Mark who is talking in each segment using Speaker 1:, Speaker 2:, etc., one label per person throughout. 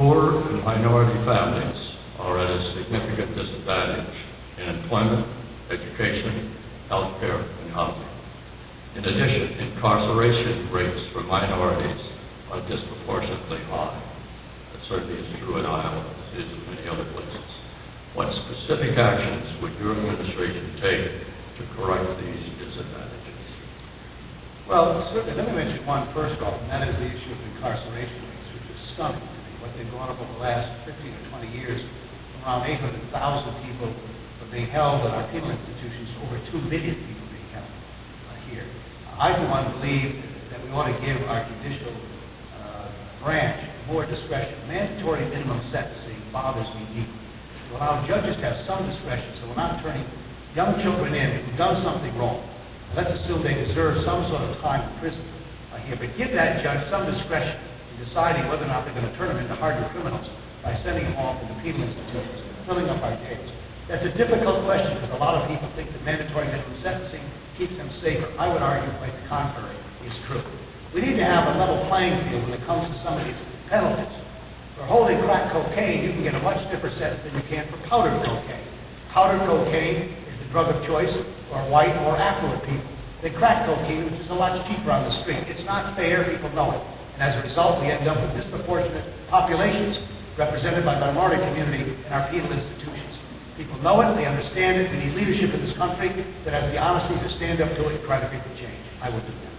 Speaker 1: Poor and minority families are at a significant disadvantage in employment, education, healthcare, and housing. In addition, incarceration rates for minorities are disproportionately high. That certainly is true in Iowa, as is in many other places. What specific actions would your administration take to correct these disadvantages?
Speaker 2: Well, certainly, let me mention one first off, and that is the issue of incarceration rates, which is stunning to me. What they've gone up over the last 15 or 20 years, around 800,000 people are being held in our penal institutions, over 2 million people being held here. I, for one, believe that we ought to give our judicial branch more discretion. Mandatory minimum sentencing bothers me deeply. To allow judges to have some discretion, so we're not turning young children in who've done something wrong. Let's assume they deserve some sort of time in prison here, but give that judge some discretion in deciding whether or not they're going to turn them into hardened criminals by sending them off into penal institutions, filling up our jails. That's a difficult question because a lot of people think that mandatory minimum sentencing keeps them safer. I would argue quite the contrary is true. We need to have a level playing field when it comes to some of these penalties. For holding crack cocaine, you can get a much stiffer sentence than you can for powdered cocaine. Powdered cocaine is the drug of choice for white or affluent people. Than crack cocaine, which is a lot cheaper on the street. It's not fair, people know it. And as a result, we end up with disproportionate populations represented by the minority community in our penal institutions. People know it, they understand it. We need leadership in this country that has the honesty to stand up to it and try to make the change. I will do that.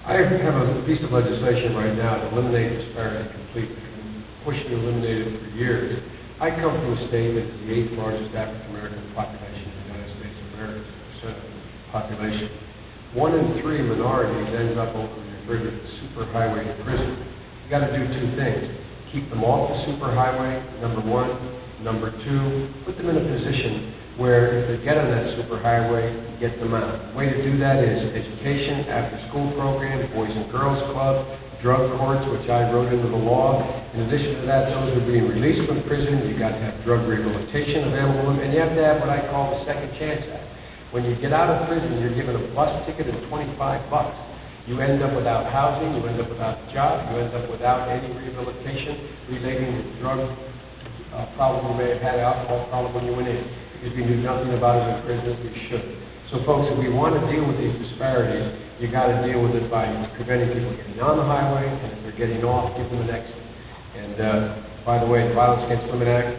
Speaker 3: I have a piece of legislation right now to eliminate disparity completely. I've been pushing to eliminate it for years. I come from a state that is the 8th largest African American population in the United States of America, percent of the population. 1 in 3 minorities ends up over the river to the superhighway to prison. You got to do 2 things: keep them off the superhighway, number 1. Number 2, put them in a position where if they get on that superhighway, get them out. The way to do that is education, after-school programs, Boys and Girls Club, drug courts, which I wrote into the law. In addition to that, those who are being released from prison, you've got to have drug rehabilitation available to them, and you have to have what I call the Second Chance Act. When you get out of prison, you're given a bus ticket and $25. You end up without housing, you end up without a job, you end up without any rehabilitation relating to drug problem you may have had, alcohol problem when you went in. Because we knew nothing about it in prison, we should. So folks, if we want to deal with these disparities, you got to deal with it by preventing people getting on the highway, and if they're getting off, give them an exit. And by the way, the Violence Against Women Act,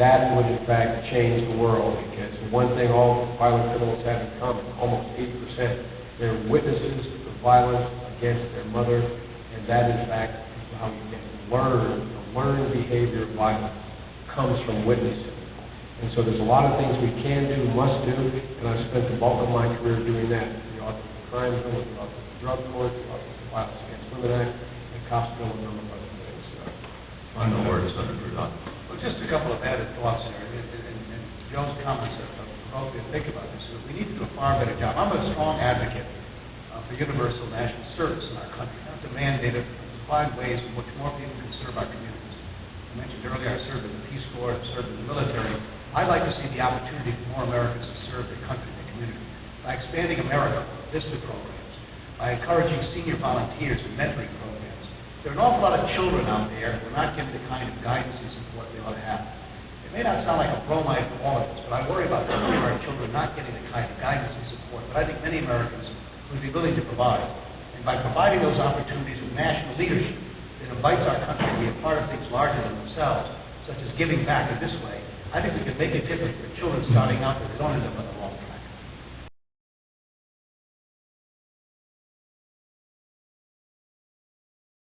Speaker 3: that would in fact change the world, because the one thing all violent criminals have in common, almost 80%, they're witnesses of violence against their mother, and that in fact is how you get learned. The learned behavior of violence comes from witnessing. And so there's a lot of things we can do, must do, and I've spent the bulk of my career doing that. The Office of Crime Bill, the Office of Drug Court, the Office of Violence Against Women Act, and Cops Bill, and a number of other things.
Speaker 1: Final word, Senator Dodd.
Speaker 2: Well, just a couple of added thoughts here, and Joe's comments are appropriate to think about this. So we need to do a far better job. I'm a strong advocate for universal national service in our country. Not to mandate it, but to find ways in which more people can serve our communities. I mentioned earlier I served in the Peace Corps, I served in the military. I'd like to see the opportunity for more Americans to serve their country and their community by expanding America Vista programs, by encouraging senior volunteers and mentoring programs. There are an awful lot of children out there who are not given the kind of guidance and support they ought to have. It may not sound like a bromide for all of us, but I worry about many of our children not getting the kind of guidance and support that I think many Americans would be willing to provide. And by providing those opportunities with national leadership that invites our country to be a part of things larger than themselves, such as giving back in this way, I think we can make a difference for children starting out that they don't end up on the wrong